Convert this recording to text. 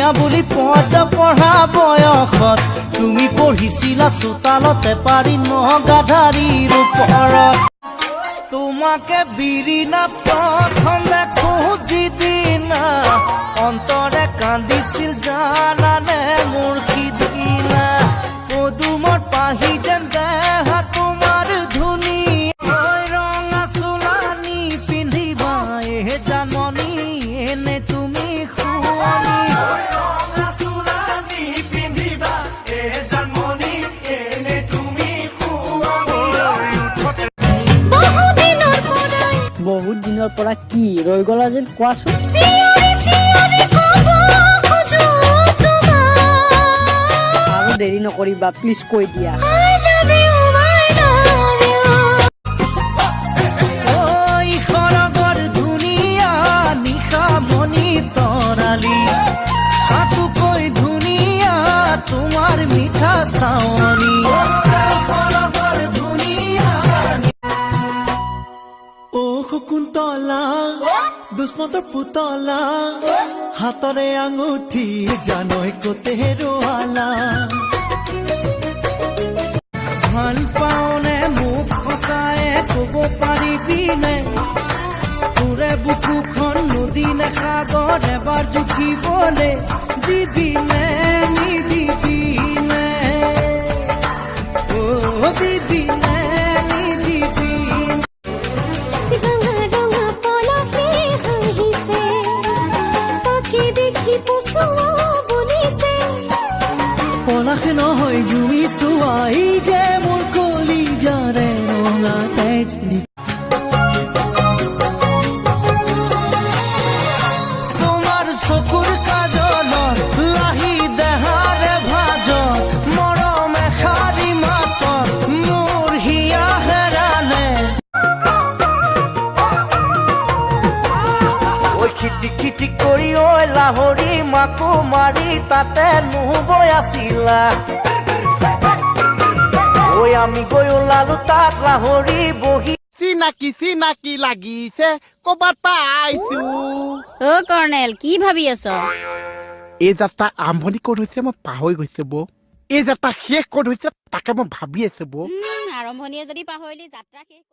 ধুনীয়া বুলি পদ পঢ়া বয়সত তুমি পঢ়িছিলা চোতালতে পাৰি নগাধাৰীৰ ওপৰত তোমাকে বিৰিনা প্ৰথম দেখো যিদিনা অন্তৰে কান্দিছিল জানানে মোৰ সিদিনা পদুমৰ পাহি যেন দেহা তোমাৰ ধুনীয়া ৰঙা চোলানি পিন্ধিবা এহে জাননী এনে তুমি শুৱনি ৰঙা চোলানি পিন্ধিবা এহে জাননী এনে তুমি বহুত দিনৰ পৰা কি ৰৈ গলা যেন কোৱাচোন আৰু দেৰি নকৰিবা প্লিজ কৈ দিয়া খৰগৰ ধুনীয়া নিশামণি তৰালি তাতোকৈ ধুনীয়া তোমাৰ মিঠা চাৱনি খৰগৰ ধুনীয়া অ শকুন্তলা দুষ্মন্তৰ পুতলা হাতৰে আঙুঠি জানৈ কতে হেৰুৱালা ভাল পাওনে মোক সঁচায়ে ক'ব পাৰিবিনে তোৰে বুকুখন নদী নে সাগৰ এবাৰ জুখিবলে দিবিনে নিদিবিনে অ দিবিনে নিদিবিনে পলাশে নহয় জুমি চোৱাই যে মোৰ কলিজাৰে ৰঙা তেজ তোমাৰ চকুৰ কাজলৰ লাহি দেহাৰে ভাজত মৰম এষাৰি মাতত মোৰ হিয়া হেৰালে ঐ খিটি খিটি কৰি ঐ লাহৰি মাকো মাৰি তাতে নুবৈ আছিলা ঐ আমি গৈ ওলালো তাত লাহৰি বহি চিনাকি লাগিছে ক'বাত পাইছো অ কৰ্ণেল কি ভাবি আছ এই যাত্ৰা আৰম্ভণি ক'ত হৈছে মই পাহৰি গৈছো বৌ এই যাত্ৰা শেষ ক'ত হৈছে তাকে মই ভাবি আছো বৌ আৰম্ভণিয়ে যদি পাহৰিলি যাত্ৰা শেষ